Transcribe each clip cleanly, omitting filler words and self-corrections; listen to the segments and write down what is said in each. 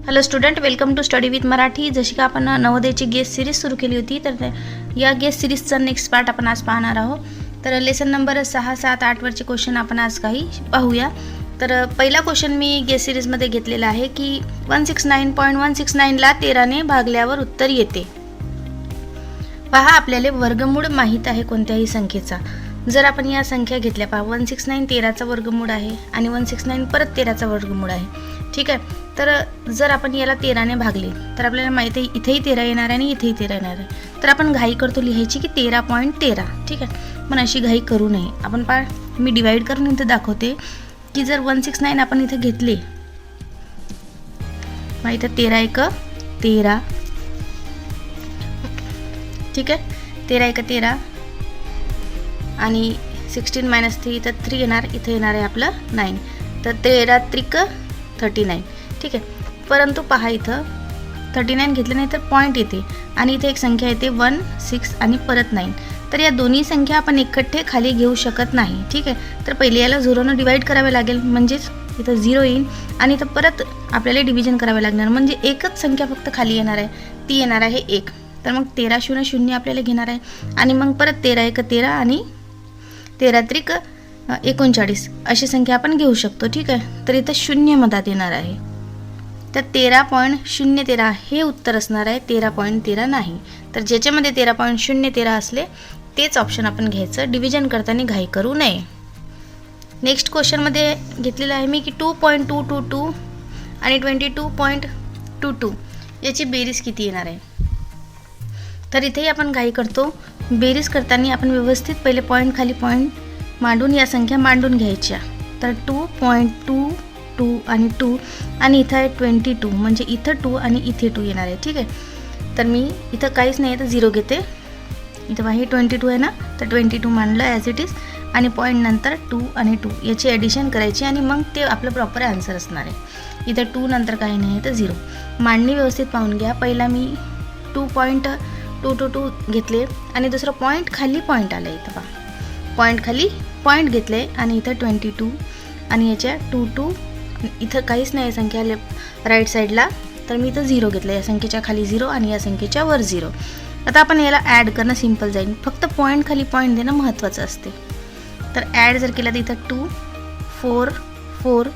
Hello student, welcome to study with Marathi. जशी का आपण नवोदयची गेस्ट सिरीज सुरू केली होती, तर या गेस्ट सिरीजचा नेक्स्ट पार्ट आपण आज पाहणार आहोत। तर लेसन नंबर 6, 7, 8 वरचे क्वेश्चन आपण आज काही पाहूया। तर पहिला क्वेश्चन मी गेस्ट सिरीजमध्ये घेतलेला आहे की 169.169 ला 13 ने भागल्यावर उत्तर येते। पहा, आपल्याला वर्गमूळ माहित आहे कोणत्याही संख्येचा। जर आपण या संख्या घेतल्या, पहा 169 13चा वर्गमूळ आहे आणि 169 परत 13चा वर्गमूळ आहे, ठीक आहे। तर जर आपण याला 13 ने भागले तर आपल्याला माहित आहे इथेही 13 येणार आहे आणि इथेही 13 येणार आहे। तर आपण घाई करतो लिहायची की 13.13, ठीक आहे। पण अशी घाई करू नये। आपण मी डिवाइड करून इथे दाखवते की जर 169 आपण इथे घेतले, माहित आहे 13 1 13, ठीक आहे। 13 1 13 आणि 16 - 3 तर 3 येणार, इथे येणार आहे आपलं 9, तर 13 त्रिक 39, ठीक आहे। परंतु पहा इथं 39 घेतलं नाही तर पॉईंट येते आणि इथे एक संख्या येते 1 6 आणि परत 9। तर या दोन्ही संख्या आपण एकट्ठे खाली घेऊ शकत नाही, ठीक आहे। तर पहिले याला 0 ने डिवाइड करावे लागेल, म्हणजेच इथं 0 येईल आणि इथं परत आपल्याला डिव्हिजन करावे लागणार, म्हणजे एकच संख्या फक्त खाली येणार आहे, ती येणार आहे 1। तर मग 13 0 0 आपल्याला घेणार आहे आणि मग परत 13 1 13 आणि 13 त्रिक 39 अशी संख्या आपण घेऊ शकतो, ठीक आहे। तर इथं 0 मधात येणार आहे, तर 13.013 हे उत्तर असणार आहे, 13.13 नाही। तर ज्याच्यामध्ये 13.013 असले तेच ऑप्शन आपण घ्यायचं, डिव्हिजन करताना घाई करू नये। नेक्स्ट क्वेश्चनमध्ये घेतलेलं आहे मी की 2.222 आणि 22.22 याची बेरीज किती येणार आहे। तर इथेही आपण घाई करतो, बेरीज करताना आपण व्यवस्थित पहिले पॉईंट खाली पॉईंट मांडून या संख्या मांडून घ्यायच्या। तर 2.22 आणि 2 आणि इथं आहे 22, म्हणजे इथं 2 आणि इथे 2 येणार आहे, ठीक आहे। तर मी इथं काहीच नाही आहे तर 0 घेते, इथं हे 22 आहे ना, तर 22 मांडलं ॲज इट इज आणि पॉईंट नंतर 2 आणि 2 याची ॲडिशन करायची आणि मग ते आपलं प्रॉपर आन्सर असणार आहे। इथं 2 नंतर काही नाही आहे तर 0। मांडणी व्यवस्थित पाहून घ्या। पहिला मी 2.222 घेतले आणि दुसरं पॉईंट खाली पॉईंट आलं, इथं पहा पॉईंट खाली पॉईंट घेतले आणि इथं 22 आणि याच्या 2 इथं काहीच नाही संख्या राईट साईडला, तर मी इथं 0 घेतलं, या संख्येच्या खाली 0 आणि या संख्येच्या वर 0। आता आपण याला ॲड करणं सिम्पल जाईल, फक्त पॉईंट खाली पॉईंट देणं महत्त्वाचं असते। तर ॲड जर केलं तर इथं 2 4 4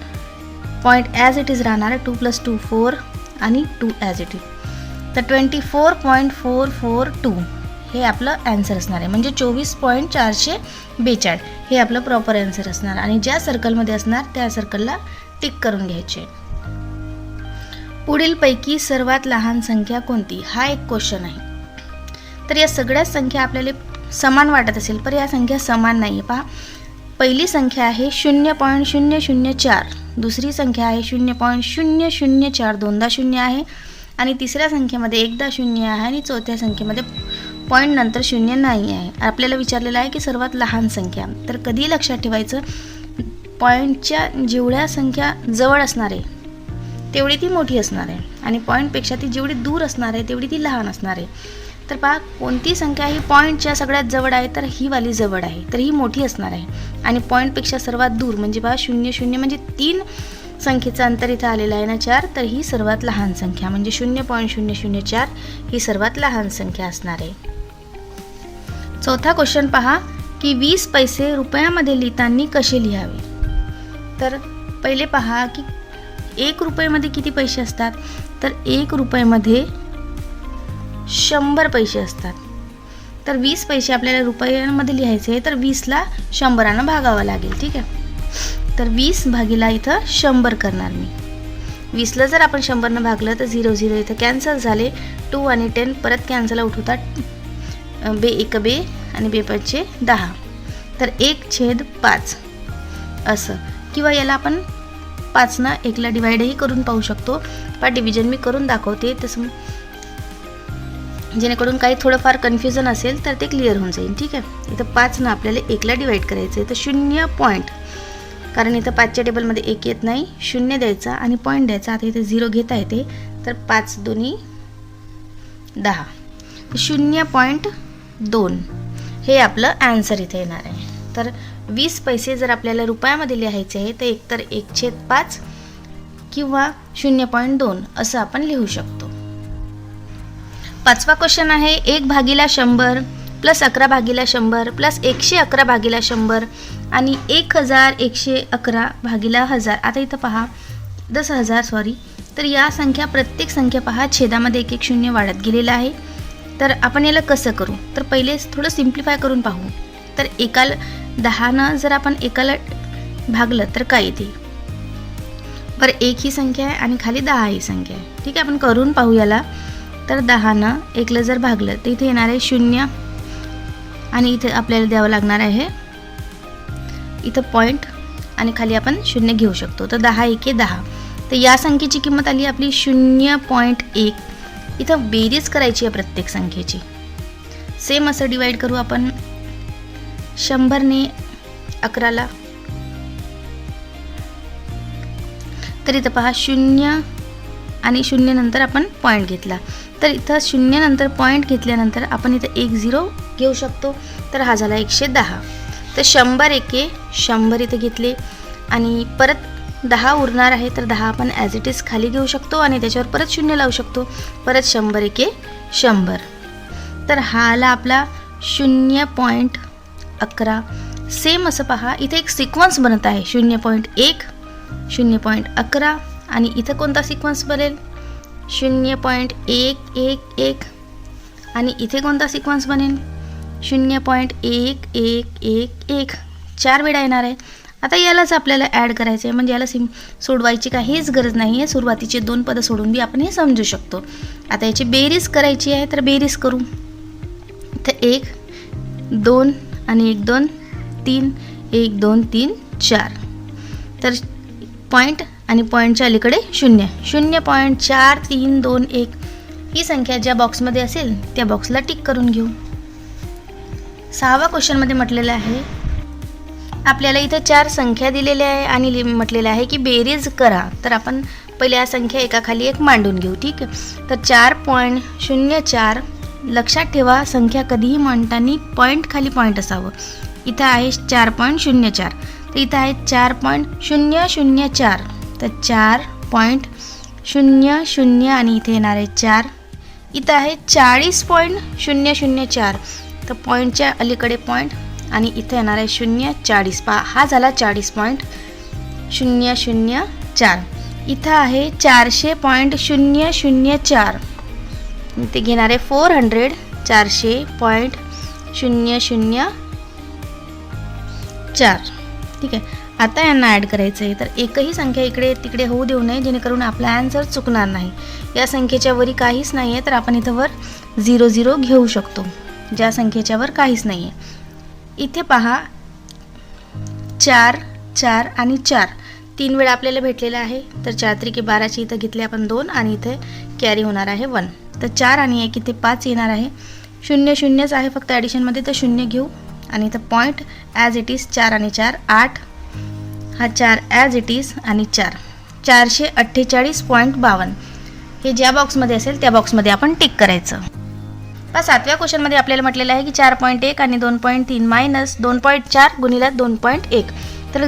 पॉईंट ॲज इट इज राहणार, 2 + 2 4 आणि 2 ॲज इट इज, तर 24.442 हे आपलं ॲन्सर असणार आहे, म्हणजे 24.442 हे आपलं प्रॉपर ॲन्सर असणार आणि ज्या सर्कलमध्ये असणार त्या सर्कलला टिक करून घ्यायचे। पुढीलपैकी सर्वात लहान संख्या कोणती, हा एक क्वेश्चन आहे। तर या सगळ्या संख्या आपल्याला समान वाटत असेल, पण या संख्या समान नाही आहे। पहा, पहिली संख्या आहे 0.004, दुसरी संख्या आहे 0.004, दोनदा 0 आहे आणि तिसऱ्या संख्येमध्ये एकदा 0 आहे आणि चौथ्या संख्येमध्ये पॉईंट नंतर 0 नाही आहे। आपल्याला विचारलेलं आहे की सर्वात लहान संख्या, तर कधी लक्षात ठेवायचं, पॉईंटच्या जेवढ्या संख्या जवळ असणार आहे तेवढी ती मोठी असणार आहे आणि पॉईंटपेक्षा ती जेवढी दूर असणार आहे तेवढी ती लहान असणार आहे। तर पहा, कोणती संख्या ही पॉईंटच्या सगळ्यात जवळ आहे, तर ही वाली जवळ आहे, तर ही मोठी असणार आहे आणि पॉईंटपेक्षा सर्वात दूर म्हणजे पहा 0 0 म्हणजे 3 संख्येचं अंतर इथं आलेलं आहे ना 4, तर ही सर्वात लहान संख्या म्हणजे 0.004 ही सर्वात लहान संख्या असणार आहे। चौथा क्वेश्चन पहा की 20 पैसे रुपयामध्ये लिहिताना कसे लिहावे। तर पहिले पहा की 1 रुपयामध्ये किती पैसे असतात, तर 1 रुपयामध्ये 100 पैसे असतात। तर 20 पैसे आपल्याला रुपयांमध्ये लिहायचे, तर 20ला 100 भागावं लागेल, ठीक आहे। तर 20 भागिला इथं 100 करणार मी। 20ला जर आपण 100 भागलं तर 0 0 इथं कॅन्सल झाले, 2 आणि 10 परत कॅन्सल आउट होतात, बे 1 बे आणि बे 5 10, तर 1/5 असं, किंवा याला आपण 5 1ला डिवाइडही करून पाहू शकतो, पण डिव्हिजन मी करून दाखवते तसं, जेणेकरून काही थोडंफार कन्फ्युजन असेल तर ते क्लिअर होऊन जाईल, ठीक आहे। इथं 5 आपल्याला 1ला डिवाइड करायचं आहे, तर 0 पॉईंट, कारण इथं 5च्या टेबलमध्ये 1 येत नाही, 0 द्यायचा आणि पॉईंट द्यायचा। आता इथे 0 घेता येते, तर 5 2 10, 0.2 हे आपलं ॲन्सर इथे येणार आहे। तर 20 पैसे जर आपल्याला रुपयामध्ये लिहायचे आहे तर एकतर 1/5 किंवा 0.2 असं आपण लिहू शकतो. 5वा क्वेश्चन आहे 1/100 प्लस 11/100 प्लस 111/100 आणि 1111/1000. आता इथं पहा 10,000 तर या संख्या प्रत्येक संख्या पहा छेदामध्ये 1 शून्य वाढत गेलेलं आहे. तर आपण याला कसं करू, तर पहिले थोडं सिम्प्लिफाय करून पाहू. तर 10 जर आपण 1 भागलं तर काय येते, बरं 1 ही संख्या आहे आणि खाली 10 ही संख्या आहे. ठीक आहे, आपण करून पाहू याला. तर 10 1 जर भागलं तर इथे येणार आहे 0 आणि इथे आपल्याला द्यावं लागणार आहे इथं पॉईंट आणि खाली आपण 0 घेऊ शकतो. तर 10 1 10. तर या संख्येची किंमत आली आपली 0.1. इथं बेरीज करायची आहे प्रत्येक संख्येची. सेम असं डिवाइड करू आपण 100ने 11ला. तर इथं पहा 0 आणि 0 नंतर आपण पॉईंट घेतला. तर इथं 0 नंतर पॉईंट घेतल्यानंतर आपण इथं 1 0 घेऊ शकतो. तर हा झाला 110. तर 100 1 100 इथं घेतले आणि परत 10 उरणार आहे. तर 10 आपण ॲज इट इज खाली घेऊ शकतो आणि त्याच्यावर परत 0 लावू शकतो. परत 100 1 100. तर हा आला आपला 0.11. सेम असं पहा इथे एक सिक्वन्स बनत आहे 0.1 0.11 आणि इथं कोणता सिक्वन्स बनेल 0.111 आणि इथे कोणता सिक्वन्स बनेल 0.1111. 4 वेळा येणार आहे. आता यालाच आपल्याला ॲड करायचं आहे, म्हणजे याला सोडवायची काहीच गरज नाही आहे. सुरुवातीचे 2 पदं सोडून बी आपण हे समजू शकतो. आता याची बेरीज करायची आहे, तर बेरीज करू. तर 1 2 आणि 1 2 3 1 2 3 4. तर पॉईंट आणि पॉईंटच्या अलीकडे 0 0.4321 ही संख्या ज्या बॉक्समध्ये असेल त्या बॉक्सला टिक करून घेऊ. 6व्या क्वेश्चनमध्ये म्हटलेलं आहे आपल्याला इथं 4 संख्या दिलेल्या आहे आणि म्हटलेलं आहे की बेरीज करा. तर आपण पहिले या संख्या एकाखाली एक मांडून घेऊ. ठीक आहे, तर 4.04. लक्षात ठेवा संख्या कधीही मांडताना पॉईंट खाली पॉईंट असावं. इथं आहे 4.04 तर इथं आहे 4.004. तर 4.00 आणि इथे येणार आहे 4. इथं आहे 40.004 तर पॉईंटच्या अलीकडे पॉईंट आणि इथे येणार आहे 0 40. पहा हा झाला 40.004. इथं आहे 400.004. इथे घेणार आहे 400 400.004. ठीक आहे, आता यांना ॲड करायचं आहे. तर एकही संख्या इकडे तिकडे होऊ देऊ नये जेणेकरून आपला आन्सर चुकणार नाही. या संख्येच्या वरी काहीच नाही आहे तर आपण इथं वर 0 0 घेऊ शकतो. ज्या संख्येच्या वर काहीच नाही आहे. इथे पहा 4 4 आणि 4 3 वेळा आपल्याला भेटलेला आहे. तर 4 त्रिके 12ची इथं घेतले आपण 2 आणि इथे कॅरी होणार आहे 1. तर 4 आणि 1 इथे 5 येणार आहे. 0 0च आहे फक्त ॲडिशनमध्ये, तर 0 घेऊ आणि इथं पॉईंट ॲज इट इज 4 आणि 4 8. हा 4 ॲज इट इज आणि 4 448.52. हे ज्या बॉक्समध्ये असेल त्या बॉक्समध्ये आपण टिक करायचं. 7व्या क्वेश्चनमध्ये आपल्याला म्हटलेलं आहे की 4.1 आणि 2.3 मायनस 2.4 गुणिले 2.1. तर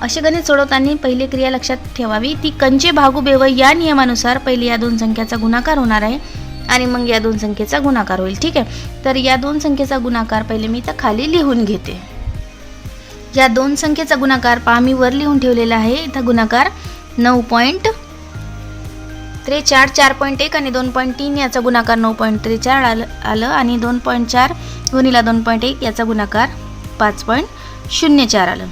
असे गणित सोडवताना पहिली क्रिया लक्षात ठेवावी ती कंचे भागू बेवय या नियमानुसार पहिले या 2 संख्याचा गुणाकार होणार आहे आणि मग या 2 संख्येचा गुणाकार होईल. ठीक आहे, तर या 2 संख्येचा गुणाकार पहिले मी इथं खाली लिहून घेते. या 2 संख्येचा गुणाकार पहा मी वर लिहून ठेवलेला आहे. इथं गुणाकार 9.43 4.1 आणि 2.3 याचा गुणाकार 9.43 आलं आणि 2.4 गुणिले 2.1 याचा गुणाकार 5.04 आलं.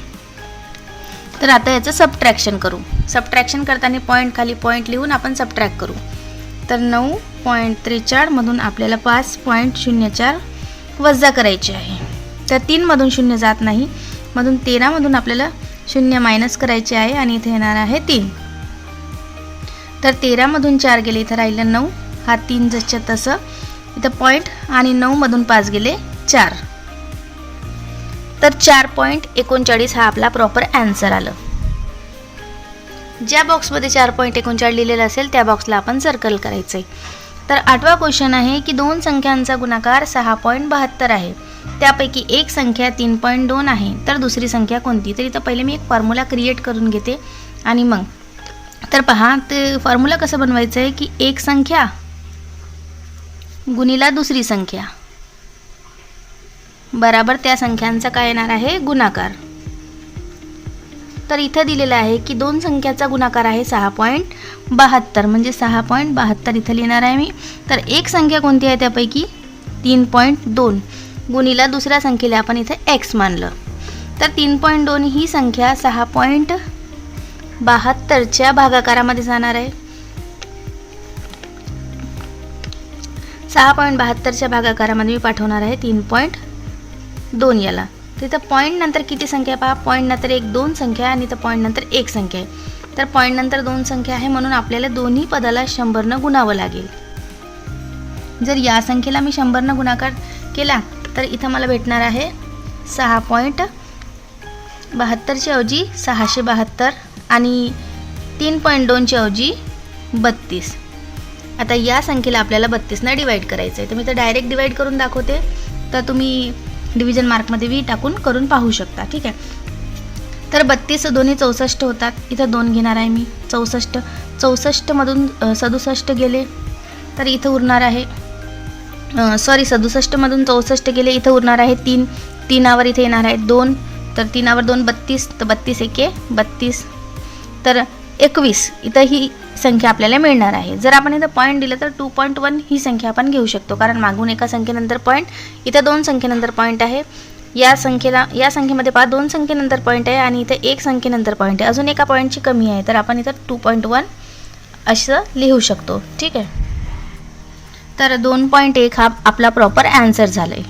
तर आता याचं सबट्रॅक्शन करू. सबट्रॅक्शन करताना पॉईंट खाली पॉईंट लिहून आपण सबट्रॅक्ट करू. तर 9.43 मधून आपल्याला 5.04 वजा करायचे आहे. तर 3 मधून 0 जात नाही, मधून 13 मधून आपल्याला 0 मायनस करायचे आहे आणि इथे येणार आहे 3. तर 13 मधून 4 गेले इथं राहिलं 9. हा 3 जसच्या तसं इथं पॉईंट आणि 9 मधून 5 गेले 4. तर 4.39 हा आपला प्रॉपर आन्सर आलं. ज्या बॉक्समध्ये 4.39 लिहिलेलं असेल त्या बॉक्सला आपण सर्कल करायचं आहे. तर 8वा क्वेश्चन आहे की 2 संख्यांचा गुणाकार 6.72 आहे. त्यापैकी एक संख्या 3.2 आहे तर दुसरी संख्या कोणती. तर इथं पहिले मी एक फॉर्म्युला क्रिएट करून घेते आणि मग तर पहा ते फॉर्म्युला कसं बनवायचं आहे की एक संख्या गुणिला दुसरी संख्या बराबर त्या संख्यांचा काय येणार आहे गुणाकार. तर इथं दिलेलं आहे की दोन संख्याचा गुणाकार आहे 6.72 म्हणजे 6.72 इथं लिहिणार आहे मी. तर एक संख्या कोणती आहे त्यापैकी 3.2 गुणिला दुसऱ्या संख्येला आपण इथे x मानलं. तर 3.2 ही संख्या 6.72च्या भागाकारामध्ये जाणार आहे. 6.72च्या भागाकारामध्ये मी पाठवणार आहे 3.2 याला. तिथं पॉईंट नंतर किती संख्या पहा, पॉईंट नंतर एक दोन संख्या आणि इथं पॉईंट नंतर एक संख्या आहे. तर पॉईंट नंतर दोन संख्या आहे म्हणून आपल्याला दोन्ही पदाला 100 गुणावं लागेल. जर या संख्येला मी 100 गुणाकार केला तर इथं मला भेटणार आहे 6.72च्या ऐवजी 672 आणि 3.2च्या ऐवजी 32. आता या संख्येला आपल्याला 32ने डिवाइड करायचं आहे. तर मी तर डायरेक्ट डिवाइड करून दाखवते, तर तुम्ही डिव्हिजन मार्कमध्ये v टाकून करून पाहू शकता. ठीक आहे. तर 32 दोन्ही 64 होतात. इथं 2 घेणार आहे मी. 64मधून 67 गेले तर इथं उरणार आहे 67मधून 64 गेले, इथं उरणार आहे 3. 3वर इथे येणार आहे 2, तर 3वर 2 32, तर 32 एके 32, तर 21 इथं ही संख्या आपल्याला मिळणार आहे. जर आपण इथं पॉईंट दिलं तर 2.1 ही संख्या आपण घेऊ शकतो, कारण मागून एका संख्येनंतर पॉईंट, इथं दोन संख्येनंतर पॉईंट आहे. या संख्येमध्ये पहा दोन संख्येनंतर पॉईंट आहे आणि इथं एक संख्येनंतर पॉईंट आहे, अजून एका पॉईंटची कमी आहे, तर आपण इथं 2.1 असं लिहू शकतो. ठीक आहे. तर 2.1 हा आपला प्रॉपर आन्सर झाला आहे.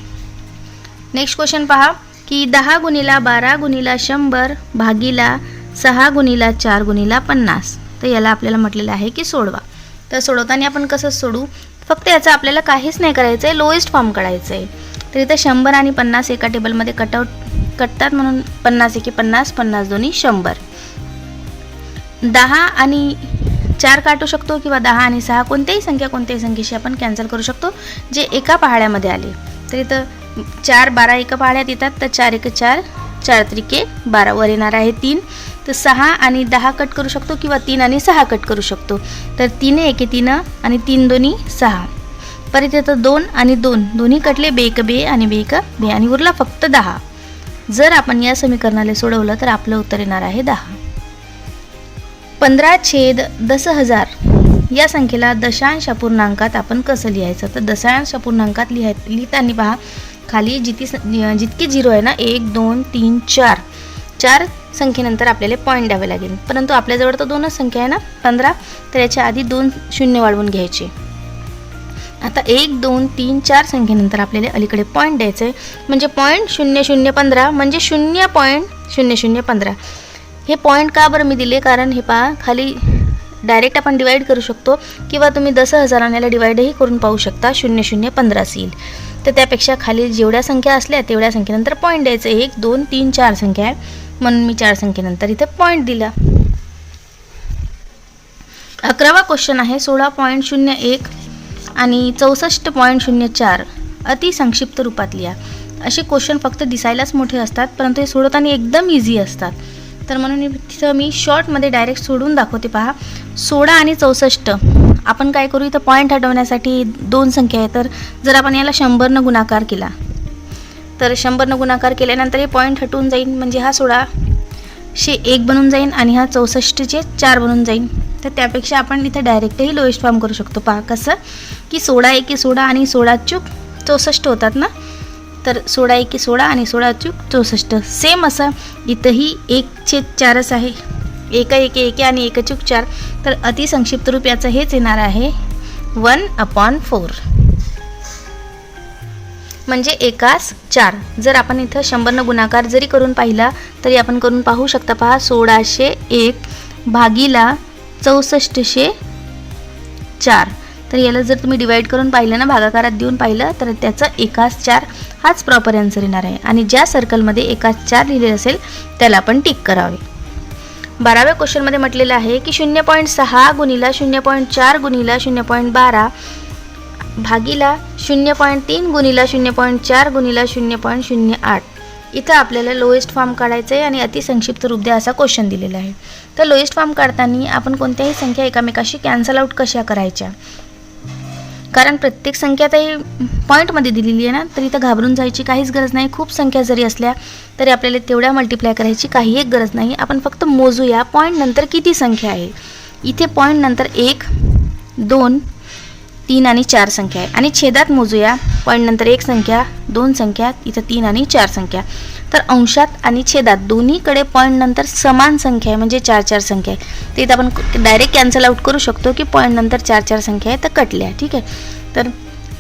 नेक्स्ट क्वेश्चन पहा की 10 गुणिला 12 गुणिला 100 भागीला 6 गुणिला 4 गुणिला 50. तर याला आपल्याला म्हटलेलं आहे की सोडवा. तर सोडवताना आपण कसं सोडू, फक्त याचं आपल्याला काहीच नाही करायचं आहे, लोएस्ट फॉर्म काढायचं आहे. तर इथं 100 आणि 50 एका टेबलमध्ये कटतात म्हणून 50 एके 50, 50 दोन्ही 100. 10 आणि 4 काटू शकतो किंवा 10 आणि 6 कोणत्याही संख्येशी आपण कॅन्सल करू शकतो जे एका पहाड्यामध्ये आले. तर इथं 4 12 एका पहाड्यात येतात, तर 4 एके 4, 4 त्रिके 12 वर येणार आहे 3. तर 6 आणि 10 कट करू शकतो किंवा 3 आणि 6 कट करू शकतो. तर 3 एके 3 आणि 3 दोन्ही 6. परत येतं 2 आणि 2 दोन्ही कटले, 2 एक 2 आणि 2 एक 2 आणि उरला फक्त 10. जर आपण या समीकरणाला सोडवलं तर आपलं उत्तर येणार आहे 10. 15/10,000 या संख्येला दशांश अपूर्णांकात आपण कसं लिहायचं. तर दशांश अपूर्णांकात लिहिताना पहा खाली जितकी झिरो आहे ना 1 2 3 4 4 संख्येनंतर आपल्याला पॉईंट द्यावे लागेल, परंतु आपल्याजवळ तर दोनच संख्या आहे ना 15, तर याच्या आधी 2 शून्य वाढवून घ्यायचे. आता 1 2 3 4 संख्येनंतर आपल्याला अलीकडे पॉईंट द्यायचं आहे, म्हणजे पॉईंट 0015 म्हणजे 0.0015. हे पॉईंट का बरं मी दिले, कारण हे पहा खाली डायरेक्ट आपण डिवाइड करू शकतो किंवा तुम्ही 10,000 याला डिवाइडही करून पाहू शकता, 0015 येईल. तर त्यापेक्षा खाली जेवढ्या संख्या असल्या तेवढ्या संख्येनंतर पॉईंट द्यायचं. 1 2 3 4 संख्या आहे म्हणून मी 4 संख्येनंतर इथे पॉईंट दिला. 11वा क्वेश्चन आहे 16.01 आणि 64.04 अति संक्षिप्त रूपात लिहा. असे क्वेश्चन फक्त दिसायलाच मोठे असतात, परंतु हे सोडवताना एकदम इझी असतात. तर म्हणून तिथं मी शॉर्टमध्ये डायरेक्ट सोडून दाखवते. पहा 16 आणि 64 आपण काय करू, इथं पॉईंट हटवण्यासाठी दोन संख्या आहे, तर जर आपण याला 100 गुणाकार केला तर 100 गुणाकार केल्यानंतर हे पॉईंट हटून जाईल, म्हणजे हा 1601 बनून जाईल आणि हा 64चे 4 बनून जाईल. तर त्यापेक्षा आपण इथं डायरेक्टही लोएस्ट फॉर्म करू शकतो. पहा कसं की 16 एके 16 आणि 16 चूक 64 होतात ना, तर 16 एके 16 आणि 16 चूक 64. सेम असं इथंही 1/4च आहे, 1 एके 1 आणि 1 चूक 4. तर अतिसंक्षिप्त रूप याचं हेच येणार आहे 1/4 म्हणजे 1/4. जर आपण इथं 100 गुणाकार जरी करून पाहिला तरी आपण करून पाहू शकता. पहा 1601 भागीला 6404. तर याला जर तुम्ही डिवाइड करून पाहिलं ना, भागाकारात देऊन पाहिलं तर त्याचं 1/4 हाच प्रॉपर आन्सर येणार आहे. आणि ज्या सर्कलमध्ये 1/4 लिहिले असेल त्याला आपण टिक करावे. 12व्या क्वेश्चनमध्ये म्हटलेलं आहे की 0.6 गुणिला 0.4 गुणिला 0.12 भागीला 0.3 गुणिला 0.4 गुणिला 0.08. इथं आपल्याला लोएस्ट फॉर्म काढायचं आहे आणि अतिसंक्षिप्त रूप द्या असा क्वेश्चन दिलेला आहे. तर लोएस्ट फॉर्म काढताना आपण कोणत्याही संख्या एकामेकाशी कॅन्सल आउट कशा करायच्या, कारण प्रत्येक संख्या तर पॉईंटमध्ये दिलेली आहे ना, तर इथं घाबरून जायची काहीच गरज नाही. खूप संख्या जरी असल्या तरी आपल्याला तेवढ्या मल्टिप्लाय करायची काही एक गरज नाही. आपण फक्त मोजूया पॉईंट नंतर किती संख्या आहे. इथे पॉईंट नंतर 1, 2, 3 आणि 4 संख्या आहे आणि छेदात मोजूया पॉईंट नंतर 1 संख्या, 2 संख्या, इथं 3 आणि 4 संख्या. तर अंशात आणि छेदात दोन्हीकडे पॉईंट नंतर समान संख्या आहे म्हणजे 4-4 संख्या आहे. तर इथं आपण डायरेक्ट कॅन्सल आउट करू शकतो की पॉईंट नंतर 4-4 संख्या आहे तर कटल्या. ठीक आहे, तर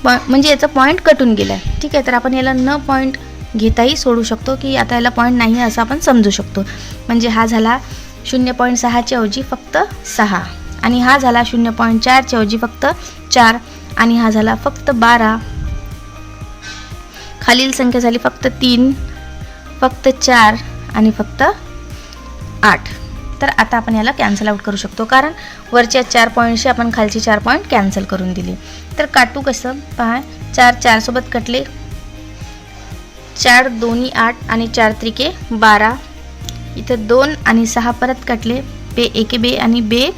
म्हणजे याचा पॉईंट कटून गेला आहे. ठीक आहे, तर आपण याला न पॉईंट घेताही सोडू शकतो की आता याला पॉईंट नाही असं आपण समजू शकतो. म्हणजे हा झाला 0.6च्या ऐवजी फक्त 6 आणि हा झाला 0.4च्या ऐवजी फक्त 4 आणि हा झाला फक्त 12. खालील संख्या झाली फक्त 3, फक्त 4 आणि फक्त 8. तर आता आपण याला कॅन्सल आउट करू शकतो कारण वरच्या 4 पॉईंटशी आपण खालची 4 पॉईंट कॅन्सल करून दिली. तर काटू कसं पहा, 4 सोबत कटले, 4 दोन्ही 8 आणि 4 त्रिके 12. इथं 2 आणि 6 परत कटले, बे एके बे आणि बे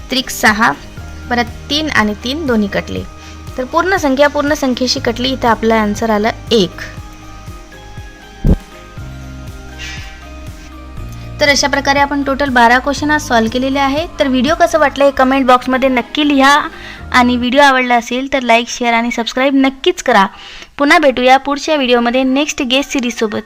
त्रिक 6, परत 3 आणि 3 दोन्ही कटले. तर पूर्ण संख्येशी कटली. इथं आपलं आन्सर आलं 1. तर अशा प्रकारे आपण टोटल 12 क्वेश्चन आज सॉल्व केलेले आहे. तर व्हिडिओ कसं वाटलं हे कमेंट बॉक्समध्ये नक्की लिहा आणि व्हिडिओ आवडला असेल तर लाईक, शेअर आणि सबस्क्राईब नक्कीच करा. पुन्हा भेटूया पुढच्या व्हिडिओमध्ये नेक्स्ट गेस्ट सिरीजसोबत.